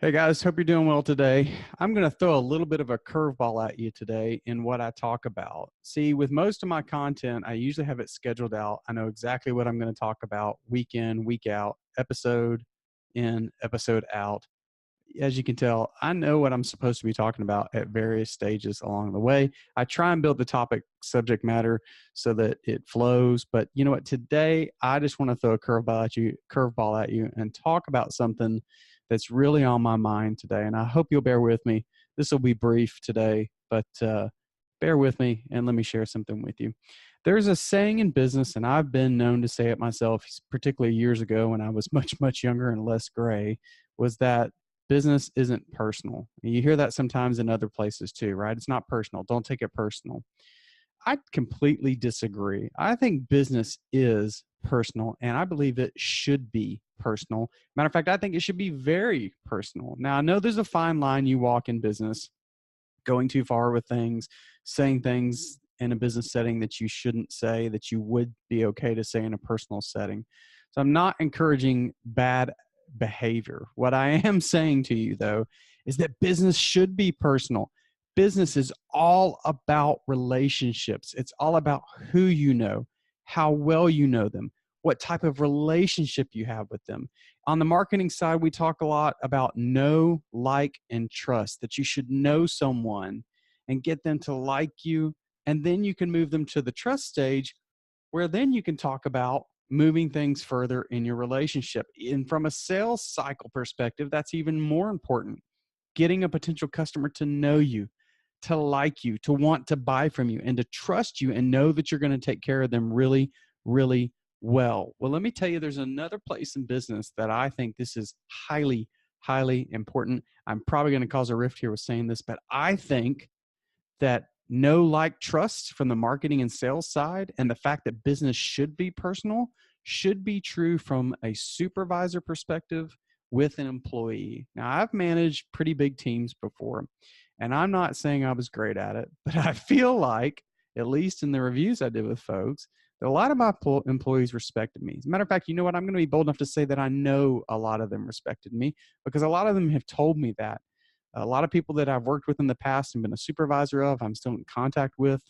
Hey guys, hope you're doing well today. I'm going to throw a little bit of a curveball at you today in what I talk about. See, with most of my content, I usually have it scheduled out. I know exactly what I'm going to talk about week in, week out, episode in, episode out. As you can tell, I know what I'm supposed to be talking about at various stages along the way. I try and build the topic subject matter so that it flows. But you know what? Today, I just want to throw a curveball at you and talk about something that's really on my mind today. And I hope you'll bear with me. This will be brief today, but bear with me and let me share something with you. There's a saying in business, and I've been known to say it myself, particularly years ago when I was much, much younger and less gray, was that business isn't personal. You hear that sometimes in other places too, right? It's not personal. Don't take it personal. I completely disagree. I think business is personal, and I believe it should be personal. Matter of fact, I think it should be very personal. Now, I know there's a fine line you walk in business, going too far with things, saying things in a business setting that you shouldn't say, that you would be okay to say in a personal setting. So I'm not encouraging bad behavior. What I am saying to you, though, is that business should be personal. Business is all about relationships. It's all about who you know, how well you know them, what type of relationship you have with them. On the marketing side, we talk a lot about know, like, and trust, that you should know someone and get them to like you. And then you can move them to the trust stage where then you can talk about moving things further in your relationship. And from a sales cycle perspective, that's even more important. Getting a potential customer to know you, to like you, to want to buy from you, and to trust you and know that you're going to take care of them really, really well. Well, let me tell you, there's another place in business that I think this is highly, highly important. I'm probably going to cause a rift here with saying this, but I think that know, like, trust from the marketing and sales side, and the fact that business should be personal should be true from a supervisor perspective with an employee. Now, I've managed pretty big teams before, and I'm not saying I was great at it, but I feel like, at least in the reviews I did with folks, that a lot of my employees respected me. As a matter of fact, you know what? I'm going to be bold enough to say that I know a lot of them respected me because a lot of them have told me that. A lot of people that I've worked with in the past and been a supervisor of, I'm still in contact with.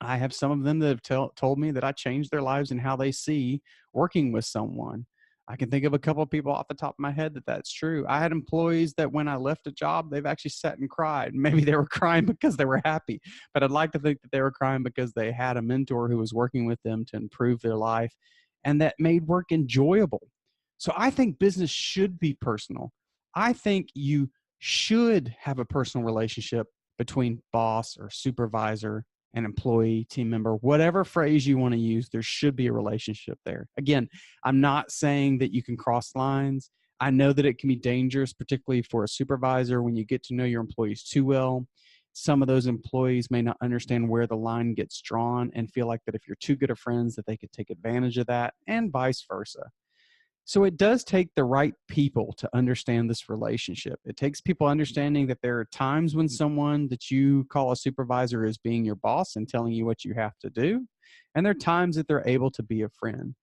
I have some of them that have told me that I changed their lives and how they see working with someone. I can think of a couple of people off the top of my head that that's true. I had employees that when I left a job, they've actually sat and cried. Maybe they were crying because they were happy, but I'd like to think that they were crying because they had a mentor who was working with them to improve their life, and that made work enjoyable. So I think business should be personal. I think you should have a personal relationship between boss or supervisor and employee, team member, whatever phrase you want to use. There should be a relationship there. Again, I'm not saying that you can cross lines. I know that it can be dangerous, particularly for a supervisor, when you get to know your employees too well. Some of those employees may not understand where the line gets drawn and feel like that if you're too good of friends that they could take advantage of that, and vice versa. So it does take the right people to understand this relationship. It takes people understanding that there are times when someone that you call a supervisor is being your boss and telling you what you have to do. And there are times that they're able to be a friend.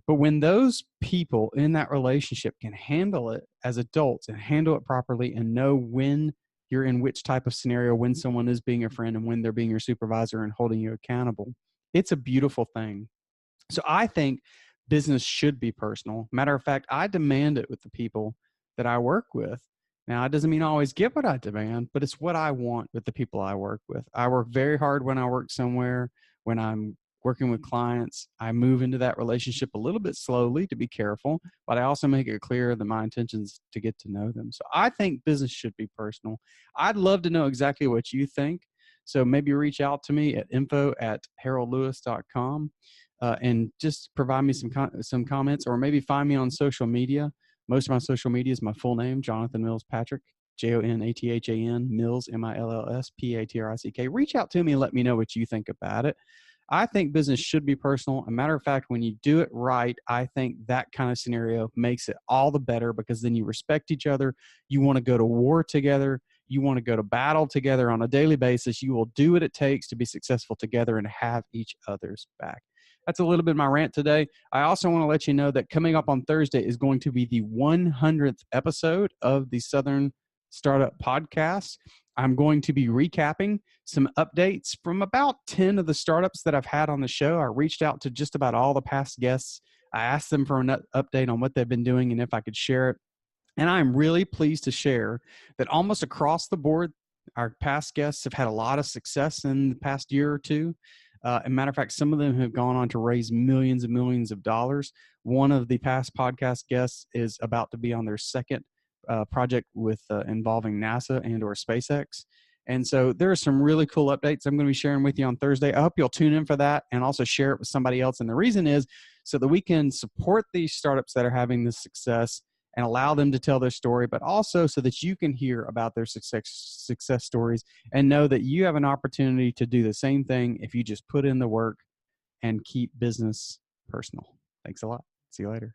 But when those people in that relationship can handle it as adults and handle it properly and know when you're in which type of scenario, when someone is being a friend and when they're being your supervisor and holding you accountable, it's a beautiful thing. So I think business should be personal. Matter of fact, I demand it with the people that I work with. Now, it doesn't mean I always get what I demand, but it's what I want with the people I work with. I work very hard when I work somewhere. When I'm working with clients, I move into that relationship a little bit slowly to be careful, but I also make it clear that my intentions to get to know them. So I think business should be personal. I'd love to know exactly what you think. So maybe reach out to me at info@haroldlewis.com. And just provide me some comments, or maybe find me on social media. Most of my social media is my full name, Jonathan Mills Patrick, JONATHAN, Mills, MILLS, PATRICK. Reach out to me and let me know what you think about it. I think business should be personal. A matter of fact, when you do it right, I think that kind of scenario makes it all the better because then you respect each other. You want to go to war together. you want to go to battle together on a daily basis, you will do what it takes to be successful together and have each other's back. That's a little bit of my rant today. I also want to let you know that coming up on Thursday is going to be the 100th episode of the Southern Startup Podcast. I'm going to be recapping some updates from about 10 of the startups that I've had on the show. I reached out to just about all the past guests. I asked them for an update on what they've been doing and if I could share it. And I'm really pleased to share that almost across the board, our past guests have had a lot of success in the past year or two. As a matter of fact, some of them have gone on to raise millions and millions of dollars. One of the past podcast guests is about to be on their second project with involving NASA and or SpaceX. And so there are some really cool updates I'm going to be sharing with you on Thursday. I hope you'll tune in for that and also share it with somebody else. And the reason is so that we can support these startups that are having this success and allow them to tell their story, but also so that you can hear about their success stories and know that you have an opportunity to do the same thing if you just put in the work and keep business personal. Thanks a lot. See you later.